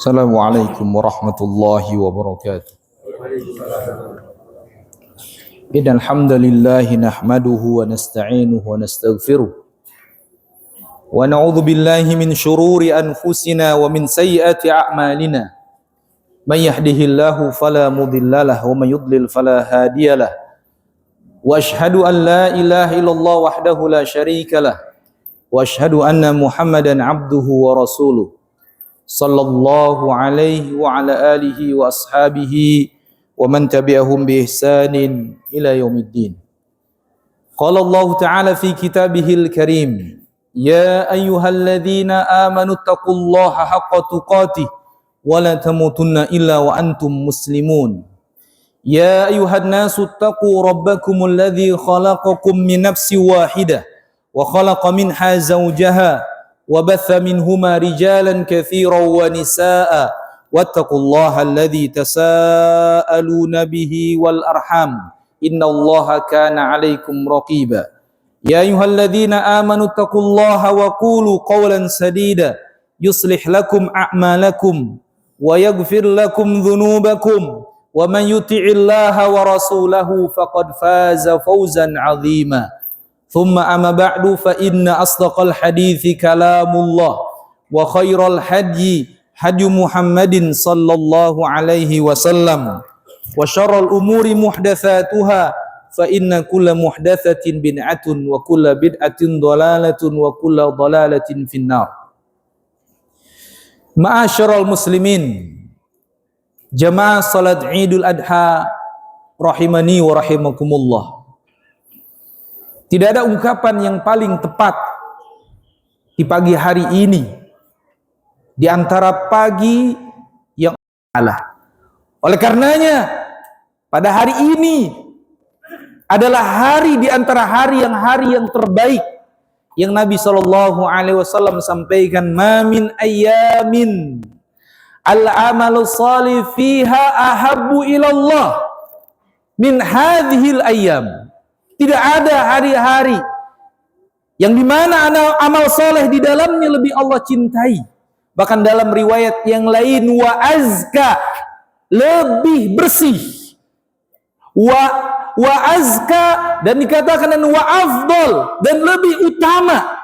Assalamualaikum warahmatullahi wabarakatuh. Innal hamdalillah nahmaduhu wa nasta'inuhu wa nastaghfiruh wa na'udzu billahi min shururi anfusina wa min sayyiati a'malina. May yahdihillahu fala mudhillalah wa may yudlil fala hadiyalah. Wa asyhadu an la ilaha illallah wahdahu la syarikalah wa asyhadu anna Muhammadan abduhu wa rasuluh. Sallallahu alaihi wa ala alihi wa ashabihi wa man tabi'ahum bi ihsanin ila yaumiddin. Qala Allah Ta'ala fi kitabihil karim, ya ayyuhalladzina amanu taqullaha haqqa tuqatih wa la tamutunna illa wa antum muslimun. Ya ayyuhan nasu taqu rabbakumul ladzi khalaqakum min nafsin wahidah wa khalaqa minha zawjaha وبث منهما رجالا كثيرا ونساء واتقوا الله الذي تساءلون به والأرحام إن الله كان عليكم رقيبا يا أيها الذين آمنوا اتقوا الله وقولوا قولا سديدا يصلح لكم أعمالكم ويغفر لكم ذنوبكم ومن يطع الله ورسوله فقد فاز فوزا عظيما ثم أما بعد فإن أصدق الحديث كلام الله وخير الهدي هدي محمد صلى الله عليه وسلم وشر الأمور محدثاتها فإن كل محدثة بدعة وكل بدعة ضلالة وكل ضلالة في النار. Ma'asyiral muslimin, jamaah salat Idul Adha rahimani wa rahimakumullah. Tidak ada ungkapan yang paling tepat di pagi hari ini di antara pagi yang Allah. Oleh karenanya pada hari ini adalah hari di antara hari yang terbaik yang Nabi SAW sampaikan, ma min ayyamin al-amalu salih fiha ahabbu ilallah min hadhil ayyam. Tidak ada hari-hari yang dimana amal soleh di dalamnya lebih Allah cintai. Bahkan dalam riwayat yang lain, wa azka, lebih bersih, wa azka, dan dikatakan dan wa afdal, dan lebih utama.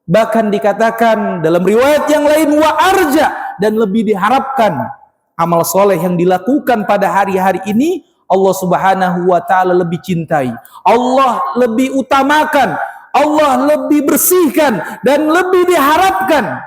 Bahkan dikatakan dalam riwayat yang lain wa arja, dan lebih diharapkan amal soleh yang dilakukan pada hari-hari ini Allah Subhanahu wa ta'ala lebih cintai, Allah lebih utamakan, Allah lebih bersihkan, dan lebih diharapkan,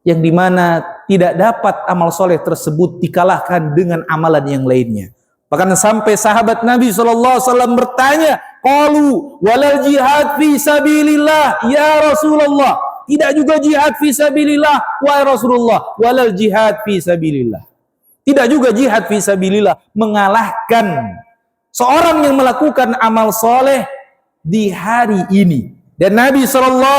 yang dimana tidak dapat amal soleh tersebut dikalahkan dengan amalan yang lainnya. Bahkan sampai sahabat Nabi SAW bertanya, qalu walal jihad fi sabilillah ya Rasulullah, tidak juga jihad fi sabilillah wahai Rasulullah, walal jihad fi sabilillah, tidak juga jihad fisabilillah mengalahkan seorang yang melakukan amal soleh di hari ini. Dan Nabi SAW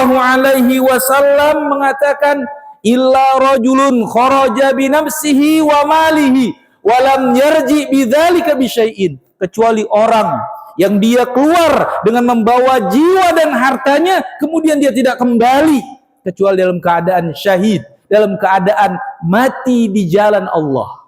mengatakan, illa rajulun kharaja binafsihi wa malihi walam yarji bidzalika bisyai'in, kecuali orang yang dia keluar dengan membawa jiwa dan hartanya kemudian dia tidak kembali kecuali dalam keadaan syahid, dalam keadaan mati di jalan Allah.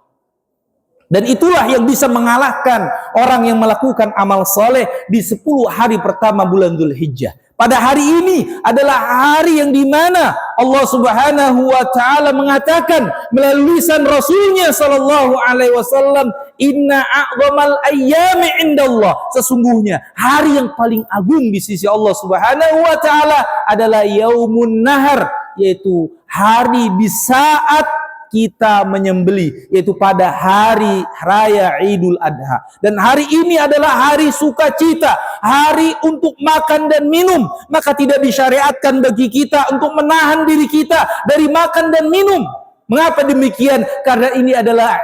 Dan itulah yang bisa mengalahkan orang yang melakukan amal soleh di 10 hari pertama bulan Dzulhijjah. Pada hari ini adalah hari yang dimana Allah Subhanahu wa ta'ala mengatakan melalui lisan Rasulnya sallallahu alaihi wasallam, inna a'zamal ayyami indallah, sesungguhnya hari yang paling agung di sisi Allah Subhanahu wa ta'ala adalah yaumun nahar, yaitu hari di saat kita menyembeli, yaitu pada hari raya Idul Adha. Dan hari ini adalah hari sukacita, hari untuk makan dan minum. Maka tidak disyariatkan bagi kita untuk menahan diri kita dari makan dan minum. Mengapa demikian? Karena ini adalah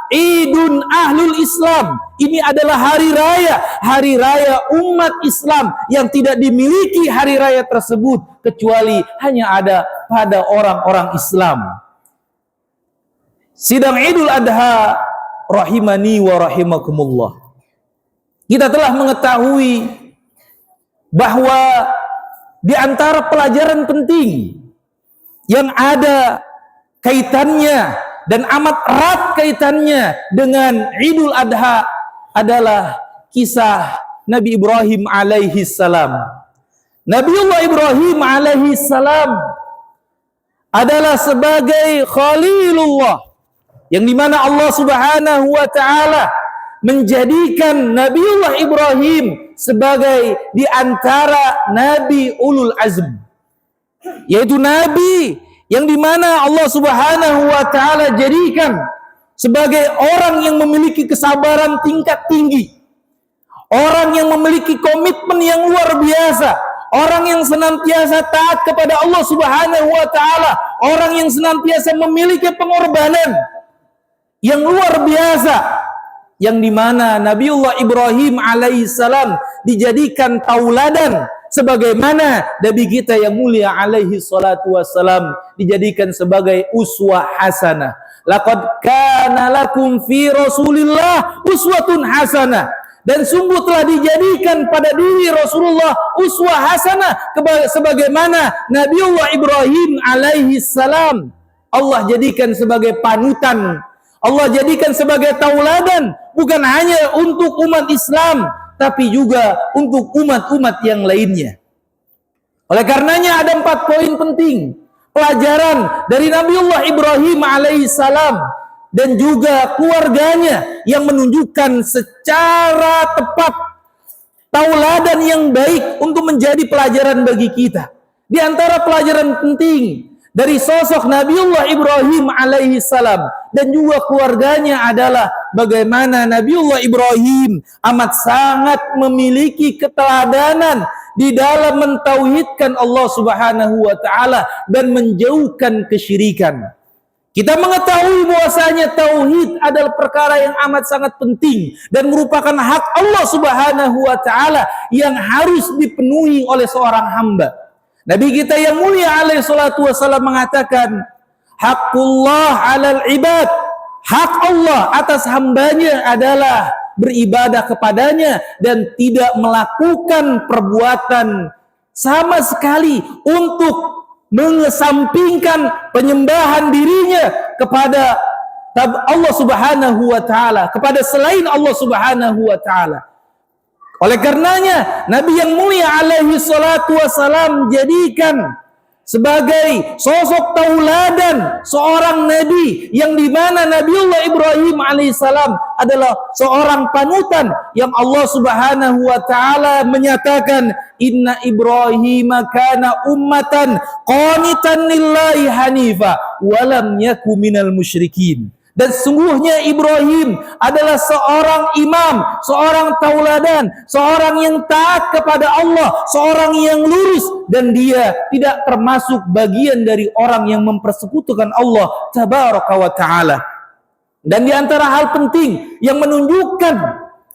Idun Ahlul Islam. Ini adalah hari raya umat Islam yang tidak dimiliki hari raya tersebut kecuali hanya ada pada orang-orang Islam. Sidang Idul Adha rahimani wa rahimakumullah. Kita telah mengetahui bahwa di antara pelajaran penting yang ada kaitannya dan amat erat kaitannya dengan Idul Adha adalah kisah Nabi Ibrahim alaihi salam. Nabiullah Ibrahim alaihi salam adalah sebagai Khalilullah, yang dimana Allah Subhanahu wa ta'ala menjadikan Nabiullah Ibrahim sebagai di antara Nabi Ulul Azm, yaitu Nabi yang dimana Allah Subhanahu wa ta'ala jadikan sebagai orang yang memiliki kesabaran tingkat tinggi, orang yang memiliki komitmen yang luar biasa, orang yang senantiasa taat kepada Allah Subhanahu wa ta'ala, orang yang senantiasa memiliki pengorbanan yang luar biasa, yang dimana Nabiullah Ibrahim alaihissalam dijadikan tauladan, sebagaimana Nabi kita yang mulia alaihi salatu wassalam dijadikan sebagai uswah hasanah. Laqad kana lakum fi Rasulillah uswatun hasanah. Dan sungguh telah dijadikan pada diri Rasulullah uswah hasanah, sebagaimana Nabiullah Ibrahim alaihi salam Allah jadikan sebagai panutan, Allah jadikan sebagai tauladan, bukan hanya untuk umat Islam, tapi juga untuk umat-umat yang lainnya. Oleh karenanya ada 4 poin penting pelajaran dari Nabiullah Ibrahim alaihissalam dan juga keluarganya yang menunjukkan secara tepat tauladan yang baik untuk menjadi pelajaran bagi kita. Di antara pelajaran penting dari sosok Nabiullah Ibrahim alaihissalam dan juga keluarganya adalah bagaimana Nabiullah Ibrahim amat sangat memiliki keteladanan di dalam mentauhidkan Allah Subhanahu wa ta'ala dan menjauhkan kesyirikan. Kita mengetahui bahwasanya tauhid adalah perkara yang amat sangat penting dan merupakan hak Allah Subhanahu wa ta'ala yang harus dipenuhi oleh seorang hamba. Nabi kita yang mulia alaihi salatu wassalam mengatakan, haqqullah 'alal ibad, hak Allah atas hambanya adalah beribadah kepadanya dan tidak melakukan perbuatan sama sekali untuk mengesampingkan penyembahan dirinya kepada Allah Subhanahu wa ta'ala, kepada selain Allah Subhanahu wa ta'ala. Oleh karenanya Nabi yang mulia alaihi salatu wassalam jadikan sebagai sosok tauladan seorang nabi yang dimana Nabiullah Ibrahim alaihissalam adalah seorang panutan yang Allah Subhanahu wa ta'ala menyatakan, inna Ibrahim kana ummatan qanitan lillahi hanifa walam yaku minal musyrikin. Dan sungguhnya Ibrahim adalah seorang imam, seorang tauladan, seorang yang taat kepada Allah, seorang yang lurus, dan dia tidak termasuk bagian dari orang yang mempersekutukan Allah tabaraka wa ta'ala. Dan di antara hal penting yang menunjukkan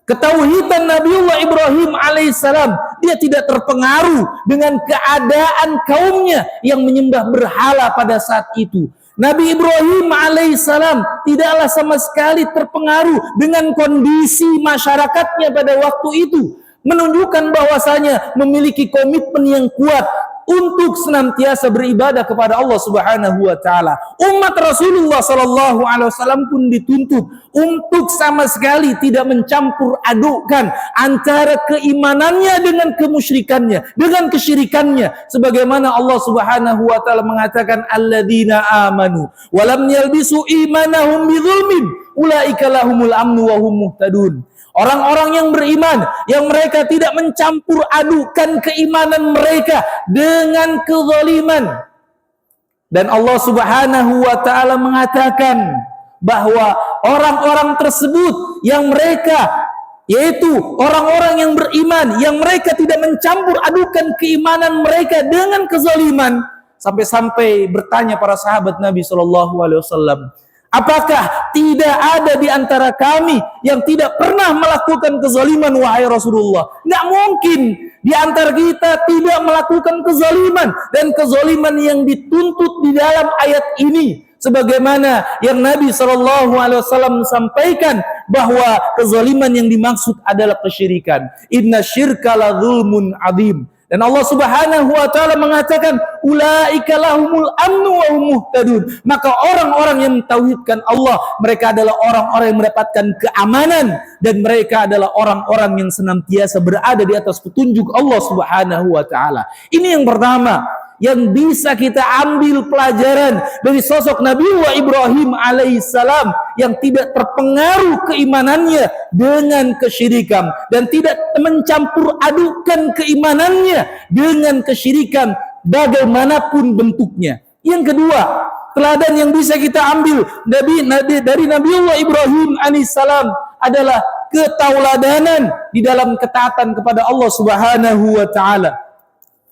ketauhidan Nabiullah Ibrahim alaihissalam, dia tidak terpengaruh dengan keadaan kaumnya yang menyembah berhala pada saat itu. Nabi Ibrahim alaihissalam tidaklah sama sekali terpengaruh dengan kondisi masyarakatnya pada waktu itu, menunjukkan bahwasanya memiliki komitmen yang kuat untuk senantiasa beribadah kepada Allah Subhanahu wa ta'ala. Umat Rasulullah sallallahu alaihi wasallam pun dituntut untuk sama sekali tidak mencampur adukkan antara keimanannya dengan kemusyrikannya, dengan kesyirikannya, sebagaimana Allah Subhanahu wa ta'ala mengatakan, alladzina amanu wa lam yalbisu imanahum bidzulmin ulaika lahumul amnu wa hum muhtadun. Orang-orang yang beriman, yang mereka tidak mencampur adukan keimanan mereka dengan kezaliman. Dan Allah Subhanahu wa ta'ala mengatakan bahwa orang-orang tersebut yang mereka, yaitu orang-orang yang beriman, yang mereka tidak mencampur adukan keimanan mereka dengan kezaliman, sampai-sampai bertanya para sahabat Nabi SAW, apakah tidak ada di antara kami yang tidak pernah melakukan kezaliman, wahai Rasulullah? Nggak mungkin di antara kita tidak melakukan kezaliman, dan kezaliman yang dituntut di dalam ayat ini, sebagaimana yang Nabi SAW sampaikan bahwa kezaliman yang dimaksud adalah kesyirikan. Inna syirka la zulmun adzim. Dan Allah Subhanahu wa taala mengatakan ulaika lahumul amnu wa hum muhtadun. Maka orang-orang yang mentauhidkan Allah, mereka adalah orang-orang yang mendapatkan keamanan dan mereka adalah orang-orang yang senantiasa berada di atas petunjuk Allah Subhanahu wa taala. Ini yang pertama yang bisa kita ambil pelajaran dari sosok Nabiullah Ibrahim alaihissalam yang tidak terpengaruh keimanannya dengan kesyirikan dan tidak mencampur adukan keimanannya dengan kesyirikan bagaimanapun bentuknya. Yang kedua, teladan yang bisa kita ambil dari Nabiullah Ibrahim alaihissalam adalah ketauladanan di dalam ketaatan kepada Allah Subhanahu wa taala.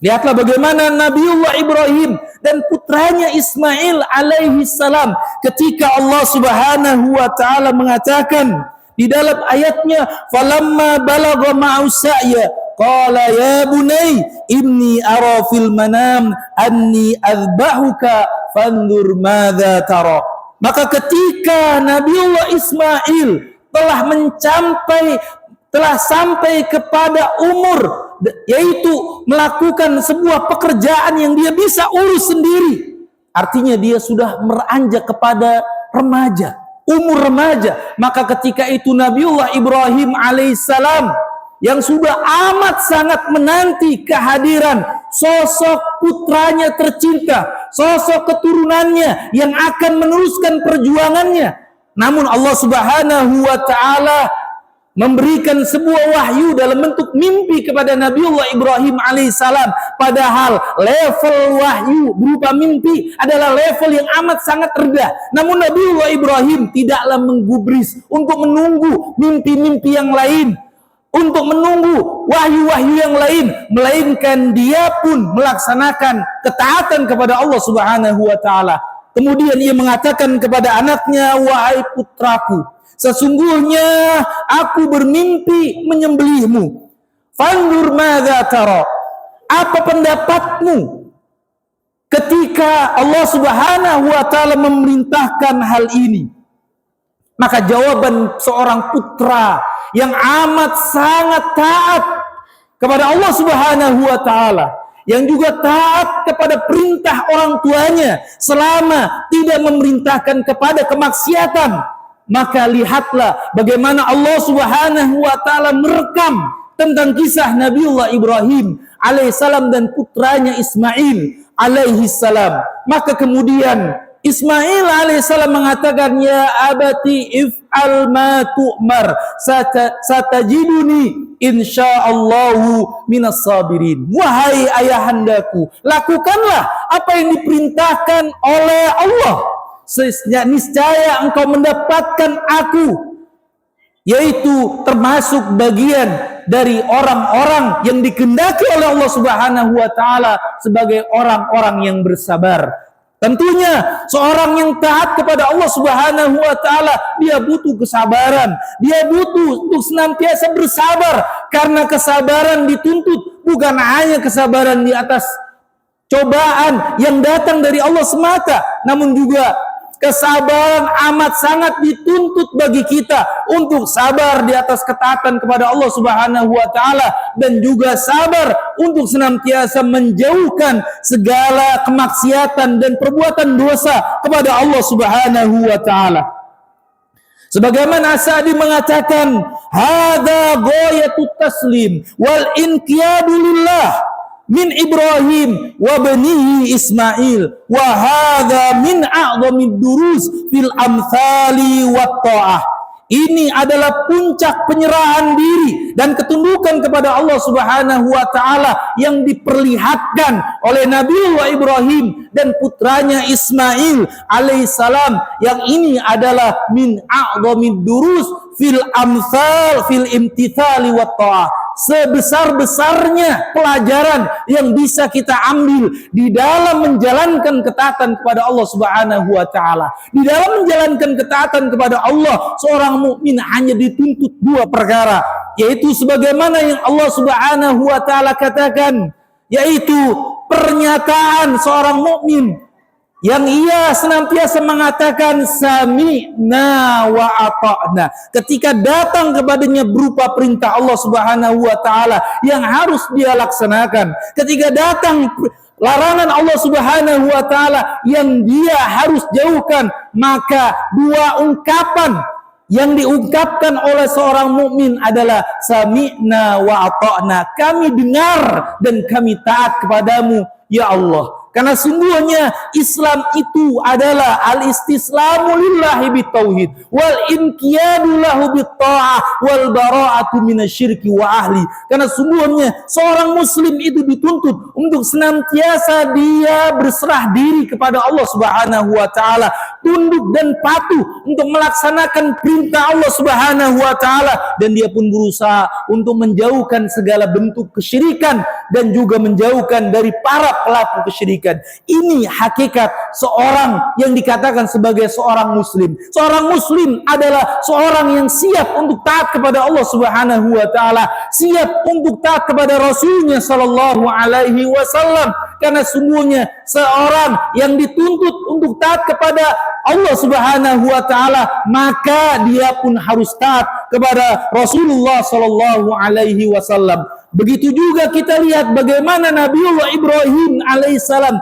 Lihatlah bagaimana Nabiullah Ibrahim dan putranya Ismail alaihi salam ketika Allah Subhanahu wa taala mengatakan di dalam ayatnya falamma balagha ma'usaya qala ya bunay inni ara fil manam anni azbahuka fanzur madza tara. Maka ketika Nabiullah Ismail telah sampai kepada umur yaitu melakukan sebuah pekerjaan yang dia bisa urus sendiri. Artinya dia sudah beranjak kepada remaja, umur remaja. Maka ketika itu Nabiullah Ibrahim alaihissalam yang sudah amat sangat menanti kehadiran sosok putranya tercinta, sosok keturunannya yang akan meneruskan perjuangannya. Namun Allah Subhanahu wa taala memberikan sebuah wahyu dalam bentuk mimpi kepada Nabiullah Ibrahim alaihissalam. Padahal level wahyu berupa mimpi adalah level yang amat sangat rendah. Namun Nabiullah Ibrahim tidaklah menggubris untuk menunggu mimpi-mimpi yang lain, untuk menunggu wahyu-wahyu yang lain, melainkan dia pun melaksanakan ketaatan kepada Allah Subhanahu wa taala. Kemudian ia mengatakan kepada anaknya, wahai putraku, sesungguhnya aku bermimpi menyembelihmu. Fanzur madza tara. Apa pendapatmu ketika Allah Subhanahu wa taala memerintahkan hal ini? Maka jawaban seorang putra yang amat sangat taat kepada Allah Subhanahu wa taala, yang juga taat kepada perintah orang tuanya selama tidak memerintahkan kepada kemaksiatan. Maka lihatlah bagaimana Allah Subhanahu wa taala merekam tentang kisah Nabiullah Ibrahim alaihissalam dan putranya Ismail alaihissalam. Maka kemudian Ismail alaihissalam mengatakan, ya abati if'al ma tu'mar satajiduni insyaallahu minas sabirin. Wahai ayahandaku, lakukanlah apa yang diperintahkan oleh Allah. Niscaya engkau mendapatkan aku, yaitu termasuk bagian dari orang-orang yang dikehendaki oleh Allah Subhanahu wa taala sebagai orang-orang yang bersabar. Tentunya seorang yang taat kepada Allah Subhanahu wa taala, dia butuh kesabaran, dia butuh untuk senantiasa bersabar, karena kesabaran dituntut bukan hanya kesabaran di atas cobaan yang datang dari Allah semata, namun juga kesabaran amat sangat dituntut bagi kita untuk sabar di atas ketaatan kepada Allah Subhanahu wa taala dan juga sabar untuk senantiasa menjauhkan segala kemaksiatan dan perbuatan dosa kepada Allah Subhanahu wa taala. Sebagaimana Sa'di mengatakan, hadza ghayatut taslim wal inqiyadu lillah min Ibrahim wa banihi Ismail wa hadza min a'dhamid durus fil amthali wat ta'ah. Ini adalah puncak penyerahan diri dan ketundukan kepada Allah Subhanahu wa taala yang diperlihatkan oleh Nabiullah Ibrahim dan putranya Ismail alaihissalam, yang ini adalah min a'dhamid durus fil amthal fil imtithali wat ta'ah. Sebesar-besarnya pelajaran yang bisa kita ambil di dalam menjalankan ketaatan kepada Allah Subhanahu wa taala. Di dalam menjalankan ketaatan kepada Allah, seorang mukmin hanya dituntut dua perkara, yaitu sebagaimana yang Allah Subhanahu wa taala katakan, yaitu pernyataan seorang mukmin yang ia senantiasa mengatakan sami'na wa ata'na ketika datang kepadanya berupa perintah Allah Subhanahu wa taala yang harus dia laksanakan, ketika datang larangan Allah Subhanahu wa taala yang dia harus jauhkan, maka dua ungkapan yang diungkapkan oleh seorang mukmin adalah sami'na wa ata'na, kami dengar dan kami taat kepadamu ya Allah. Karena sungguhnya Islam itu adalah al-istislamu lillahi bitauhid wal inqiyadu lahu bitta'ah wal bara'atu minasyirki wa ahli. Karena sungguhnya seorang muslim itu dituntut untuk senantiasa dia berserah diri kepada Allah Subhanahu wa taala, tunduk dan patuh untuk melaksanakan perintah Allah Subhanahu wa taala, dan dia pun berusaha untuk menjauhkan segala bentuk kesyirikan dan juga menjauhkan dari para pelaku kesyirikan. Ini hakikat seorang yang dikatakan sebagai seorang muslim. Seorang muslim adalah seorang yang siap untuk taat kepada Allah Subhanahu wa taala, siap untuk taat kepada Rasulnya sallallahu alaihi wasallam. Karena sungguhnya seorang yang dituntut untuk taat kepada Allah Subhanahu wa taala, maka dia pun harus taat kepada Rasulullah sallallahu alaihi wasallam. Begitu juga kita lihat bagaimana Nabiullah Ibrahim alaihissalam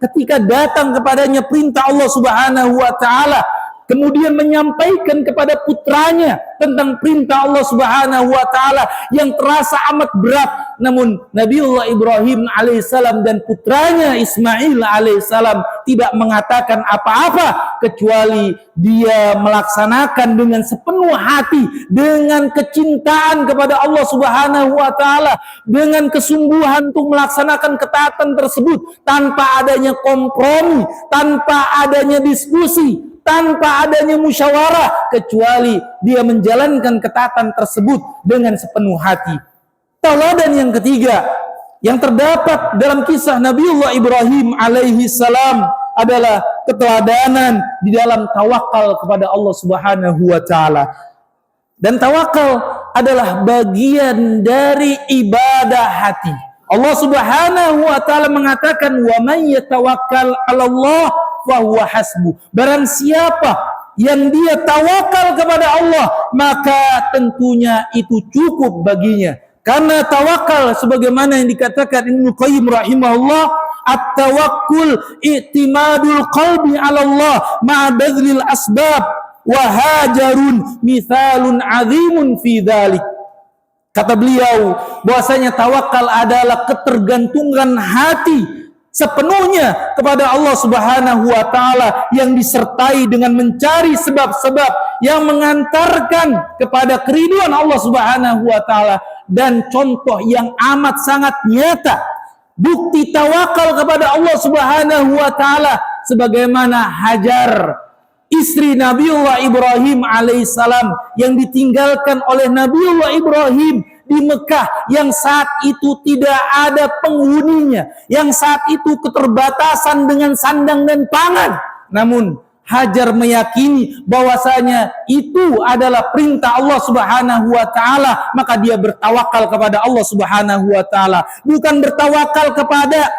ketika datang kepadanya perintah Allah Subhanahu wa taala, kemudian menyampaikan kepada putranya tentang perintah Allah Subhanahu wa taala yang terasa amat berat. Namun Nabiullah Ibrahim alaihissalam dan putranya Ismail alaihissalam tidak mengatakan apa-apa kecuali dia melaksanakan dengan sepenuh hati, dengan kecintaan kepada Allah Subhanahu wa taala, dengan kesungguhan untuk melaksanakan ketaatan tersebut tanpa adanya kompromi, tanpa adanya diskusi, tanpa adanya musyawarah, kecuali dia menjalankan ketaatan tersebut dengan sepenuh hati. Tauladan yang ketiga yang terdapat dalam kisah Nabiullah Ibrahim alaihi salam adalah keteladanan di dalam tawakal kepada Allah Subhanahu wa taala. Dan tawakal adalah bagian dari ibadah hati. Allah Subhanahu wa taala mengatakan, "Wa man yatawakkal 'ala Allah fahuwa hasbuh." Barang siapa yang dia tawakal kepada Allah, maka tentunya itu cukup baginya. Karena tawakal sebagaimana yang dikatakan Ibnu Qayyim rahimahullah, at-tawakkul i'timadul qalbi 'ala Allah ma'a badlil asbab wa hajarun mithalun 'azimun fi dzalik. Kata beliau bahwasanya tawakal adalah ketergantungan hati sepenuhnya kepada Allah Subhanahu wa taala yang disertai dengan mencari sebab-sebab yang mengantarkan kepada keriduan Allah Subhanahu wa taala. Dan contoh yang amat sangat nyata bukti tawakal kepada Allah Subhanahu wa taala sebagaimana Hajar, istri Nabiullah Ibrahim alaihissalam, yang ditinggalkan oleh Nabiullah Ibrahim di Mekah yang saat itu tidak ada penghuninya, yang saat itu keterbatasan dengan sandang dan pangan. Namun Hajar meyakini bahwasanya itu adalah perintah Allah Subhanahu wa taala, maka dia bertawakal kepada Allah Subhanahu wa taala, bukan bertawakal kepada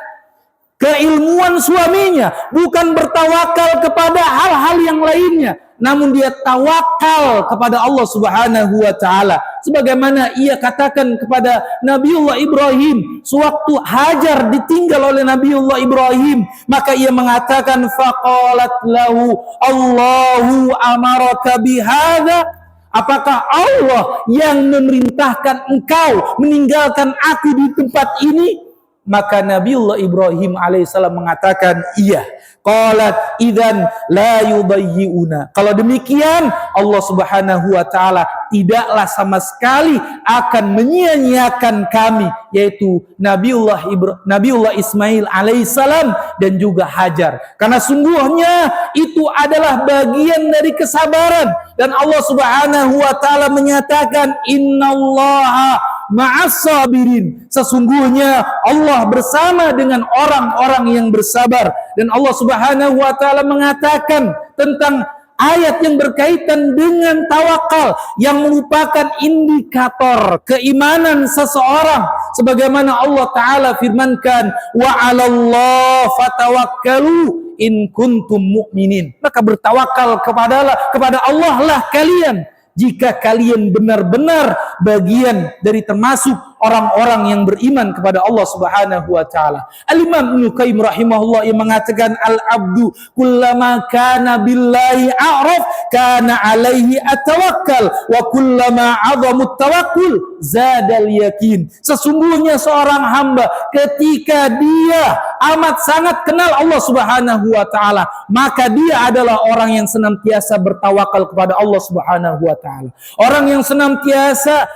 keilmuan suaminya, bukan bertawakal kepada hal-hal yang lainnya, namun dia tawakal kepada Allah Subhanahu wa taala. Sebagaimana ia katakan kepada Nabiullah Ibrahim sewaktu Hajar ditinggal oleh Nabiullah Ibrahim, maka ia mengatakan, faqalat lahu Allahu amaraka bihadza, apakah Allah yang memerintahkan engkau meninggalkan aku di tempat ini? Maka Nabiullah Ibrahim alaihissalam mengatakan, iya. Qalat idzan la yudayyi'una. Kalau demikian Allah Subhanahu wa taala tidaklah sama sekali akan menyia-nyiakan kami, yaitu Nabiullah Ismail alaihissalam dan juga Hajar. Karena sungguhnya itu adalah bagian dari kesabaran, dan Allah Subhanahu wa taala menyatakan, innallaha ma'as sabirin. Sesungguhnya Allah bersama dengan orang-orang yang bersabar. Dan Allah Subhanahu wa taala mengatakan tentang ayat yang berkaitan dengan tawakal yang merupakan indikator keimanan seseorang, sebagaimana Allah taala firmankan, wa 'alallah fatawakkalu in kuntum mu'minin. Maka bertawakal kepada Allah lah kalian jika kalian benar-benar bagian dari termasuk orang-orang yang beriman kepada Allah Subhanahu wa taala. Al-Imam Ibnu Qayyim rahimahullah yang mengatakan al-abdu kullama kana billahi a'raf kana alaihi atawakkal wa kullama 'azamut tawakkul zadal yakin. Sesungguhnya seorang hamba ketika dia amat sangat kenal Allah Subhanahu wa taala, maka dia adalah orang yang senantiasa bertawakal kepada Allah Subhanahu wa taala. Orang yang senantiasa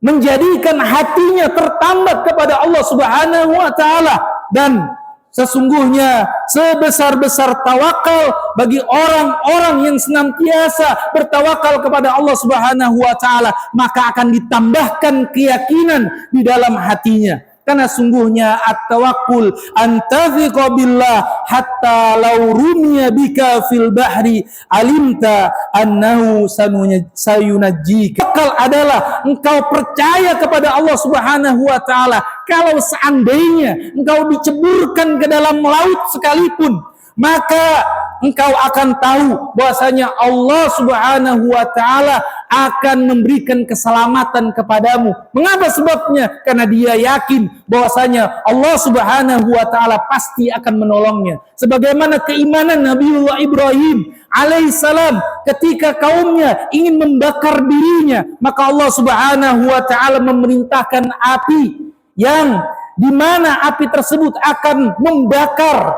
menjadikan hatinya tertambat kepada Allah Subhanahu wa taala, dan sesungguhnya sebesar-besar tawakal bagi orang-orang yang senantiasa bertawakal kepada Allah Subhanahu wa taala, maka akan ditambahkan keyakinan di dalam hatinya. Karena sungguhnya at-tawakkul antafiqa billah hatta law rumiya bika fil bahri alimta annahu sayunajjika. Tawakal adalah engkau percaya kepada Allah Subhanahu wa taala. Kalau seandainya engkau diceburkan ke dalam laut sekalipun, maka engkau akan tahu bahwasanya Allah Subhanahu wa taala akan memberikan keselamatan kepadamu. Mengapa sebabnya? Karena dia yakin bahwasanya Allah Subhanahu wa taala pasti akan menolongnya. Sebagaimana keimanan Nabiullah Ibrahim alaihissalam ketika kaumnya ingin membakar dirinya, maka Allah Subhanahu wa taala memerintahkan api yang dimana api tersebut akan membakar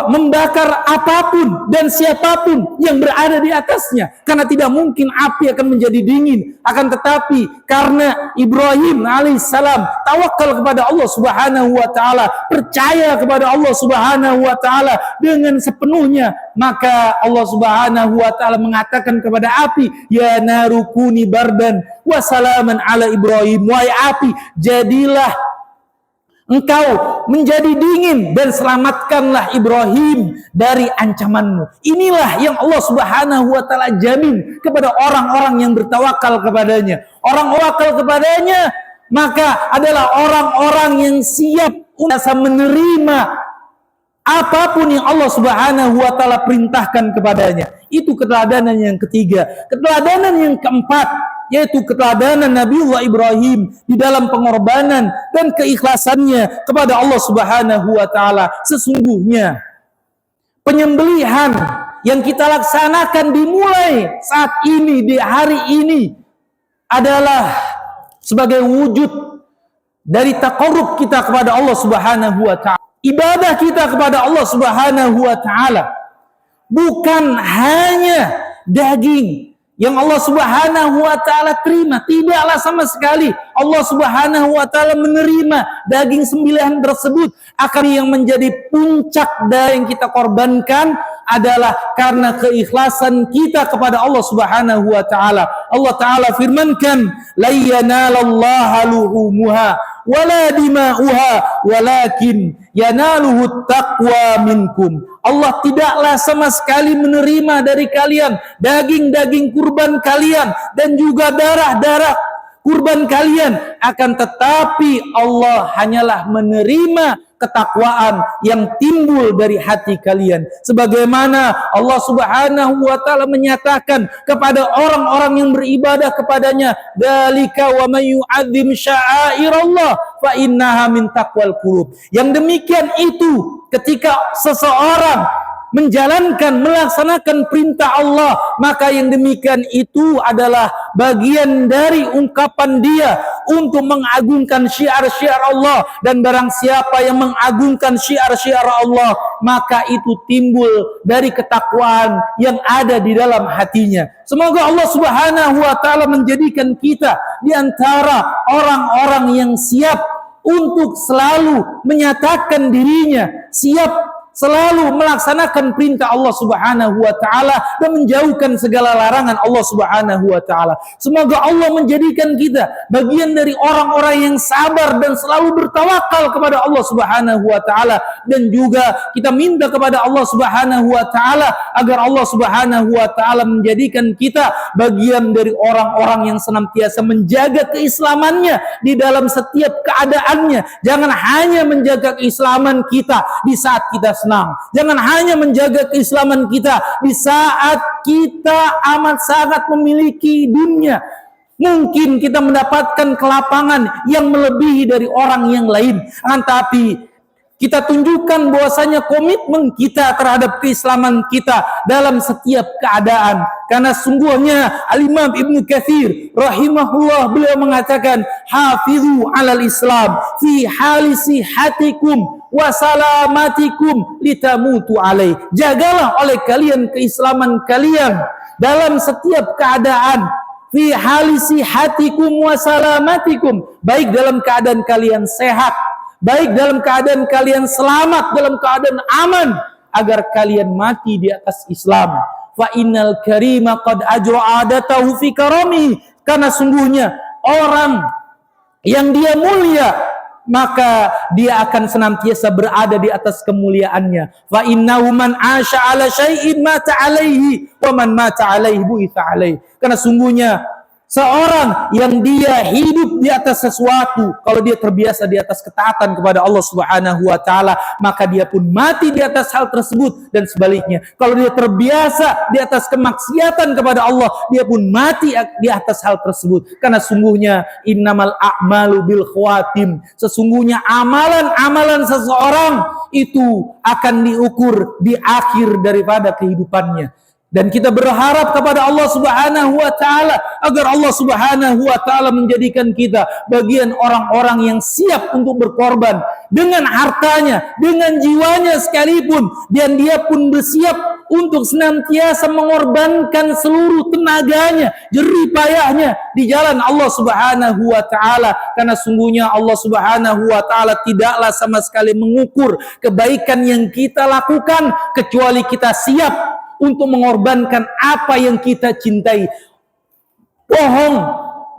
membakar apapun dan siapapun yang berada di atasnya, karena tidak mungkin api akan menjadi dingin. Akan tetapi karena Ibrahim alaihissalam tawakal kepada Allah Subhanahu wa taala, percaya kepada Allah Subhanahu wa taala dengan sepenuhnya, maka Allah Subhanahu wa taala mengatakan kepada api, ya narukuni bardan wa salaman ala Ibrahim. Wahai api, jadilah engkau menjadi dingin dan selamatkanlah Ibrahim dari ancamanmu. Inilah yang Allah Subhanahu wa taala jamin kepada orang-orang yang bertawakal kepadanya. Orang tawakal kepadanya maka adalah orang-orang yang siap untuk menerima apapun yang Allah Subhanahu wa taala perintahkan kepadanya. Itu keteladanan yang ketiga. Keteladanan yang keempat, yaitu keteladanan Nabiullah Ibrahim di dalam pengorbanan dan keikhlasannya kepada Allah Subhanahu wa taala. Sesungguhnya penyembelihan yang kita laksanakan dimulai saat ini, di hari ini, adalah sebagai wujud dari taqarrub kita kepada Allah Subhanahu wa taala. Ibadah kita kepada Allah Subhanahu wa taala bukan hanya daging yang Allah Subhanahu wa taala terima. Tidaklah sama sekali Allah Subhanahu wa taala menerima daging sembelihan tersebut. Akan yang menjadi puncak dari yang kita korbankan adalah karena keikhlasan kita kepada Allah Subhanahu wa taala. Allah taala firmankan, la yanalallaha luhumuha wala dima'uha walakin yanaluhu taqwa minkum. Allah tidaklah sama sekali menerima dari kalian daging-daging kurban kalian dan juga darah-darah kurban kalian, akan tetapi Allah hanyalah menerima ketakwaan yang timbul dari hati kalian. Sebagaimana Allah Subhanahu wa taala menyatakan kepada orang-orang yang beribadah kepadanya, dzalika wa may yu'azzim sya'airallah fa innaha min taqwal qulub. Yang demikian itu ketika seseorang melaksanakan perintah Allah, maka yang demikian itu adalah bagian dari ungkapan dia untuk mengagungkan syiar-syiar Allah. Dan barang siapa yang mengagungkan syiar-syiar Allah, maka itu timbul dari ketakwaan yang ada di dalam hatinya. Semoga Allah Subhanahu wa taala menjadikan kita di antara orang-orang yang siap untuk selalu menyatakan dirinya siap selalu melaksanakan perintah Allah Subhanahu wa taala dan menjauhkan segala larangan Allah Subhanahu wa taala. Semoga Allah menjadikan kita bagian dari orang-orang yang sabar dan selalu bertawakal kepada Allah Subhanahu wa taala, dan juga kita minta kepada Allah Subhanahu wa taala agar Allah Subhanahu wa taala menjadikan kita bagian dari orang-orang yang senantiasa menjaga keislamannya di dalam setiap keadaannya. Jangan hanya menjaga keislaman kita di saat kita senang. Jangan hanya menjaga keislaman kita di saat kita amat sangat memiliki dunia. Mungkin kita mendapatkan kelapangan yang melebihi dari orang yang lain. Tapi kita tunjukkan bahwasanya komitmen kita terhadap keislaman kita dalam setiap keadaan. Karena sungguhnya Al-Imam Ibnu Katsir rahimahullah beliau mengatakan, hafizu 'alal Islam fi hali sihatikum wa salamatikum litamutu alaih. Jagalah oleh kalian keislaman kalian dalam setiap keadaan. Fi hali sihatikum wa salamatikum, baik dalam keadaan kalian sehat, baik dalam keadaan kalian selamat, dalam keadaan aman, agar kalian mati di atas Islam. Fa innal karima qad ajra adatahu fi karami, karena sungguhnya orang yang dia mulia maka dia akan senantiasa berada di atas kemuliaannya. Fa innahu man 'asha 'ala syai'in mata 'alaihi wa man mata 'alaihi bu'itsa 'alaihi. Karena sungguhnya seorang yang dia hidup di atas sesuatu, kalau dia terbiasa di atas ketaatan kepada Allah Subhanahu wa taala, maka dia pun mati di atas hal tersebut, dan sebaliknya. Kalau dia terbiasa di atas kemaksiatan kepada Allah, dia pun mati di atas hal tersebut. Karena sungguhnya innamal a'malu bil khawatim. Sesungguhnya amalan-amalan seseorang itu akan diukur di akhir daripada kehidupannya. Dan kita berharap kepada Allah Subhanahu wa taala agar Allah Subhanahu wa taala menjadikan kita bagian orang-orang yang siap untuk berkorban dengan hartanya, dengan jiwanya sekalipun, dan dia pun bersiap untuk senantiasa mengorbankan seluruh tenaganya, jerih payahnya di jalan Allah Subhanahu wa taala. Karena sungguhnya Allah Subhanahu wa taala tidaklah sama sekali mengukur kebaikan yang kita lakukan kecuali kita siap untuk mengorbankan apa yang kita cintai. Bohong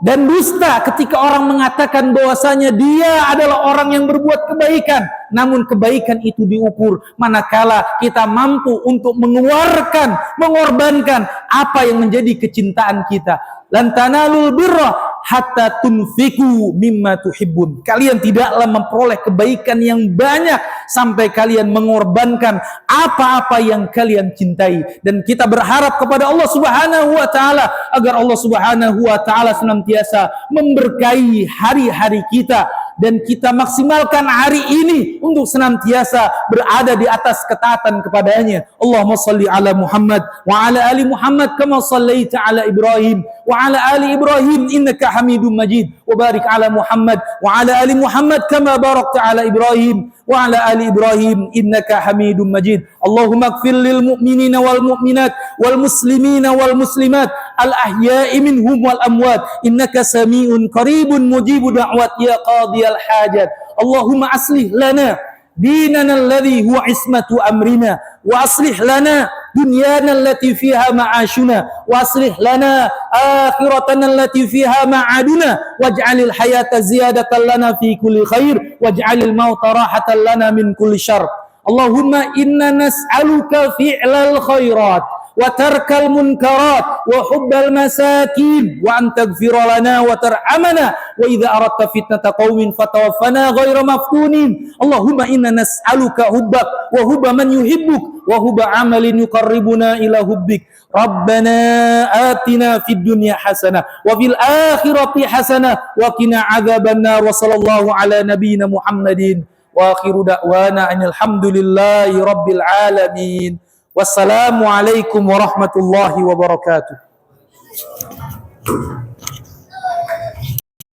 dan dusta ketika orang mengatakan bahwasanya dia adalah orang yang berbuat kebaikan, namun kebaikan itu diukur manakala kita mampu untuk mengeluarkan, mengorbankan apa yang menjadi kecintaan kita. Lan tanalul birra hatta tunfiku mimma tuhibbun. Kalian tidaklah memperoleh kebaikan yang banyak sampai kalian mengorbankan apa-apa yang kalian cintai. Dan kita berharap kepada Allah Subhanahu wa taala agar Allah Subhanahu wa taala senantiasa memberkahi hari-hari kita, dan kita maksimalkan hari ini untuk senantiasa berada di atas ketaatan kepadanya. Allahumma salli ala Muhammad wa ala ali Muhammad kama sallaita ala Ibrahim wa ala ali Ibrahim innaka Hamidum Majid, wa barik ala Muhammad wa ala ali Muhammad kama barakta ala Ibrahim wa ala ali Ibrahim innaka Hamidum Majid. Allahumma ighfir lil mu'minina wal mu'minat wal muslimina wal muslimat al ahya'i minhum wal amwat innaka sami'un qaribun mujibud da'wat ya qadiyal hajat. Allahumma aslih lana dinana alladhi huwa ismatu amrina wa aslih lana dunyana allati fiha ma'ashuna wa aslih lana akhiratana allati fiha ma'aduna waj'alil hayata ziyadatan lana fi kulli khair waj'alil mauta rahatan lana min kulli syarr. Allahumma inna nas'aluka fi'lal khairat wa tarkal munkarat wa hubbal masakin wa an taghfira lana wa tarhamana wa idza aradta fitnata qaumin fatawaffana ghayra maftunin. Allahumma inna nas'aluka hubbak wa hubba man yuhibbuk wa hubba amalin yuqarribuna ila hubbik. Rabbana atina fid dunya hasanah wa fil akhirati hasanah wa qina adzabannar. Wa sallallahu ala nabiyyina Muhammadin wa akhiru da'wana alhamdulillahi rabbil alamin. Wassalamualaikum warahmatullahi wabarakatuh.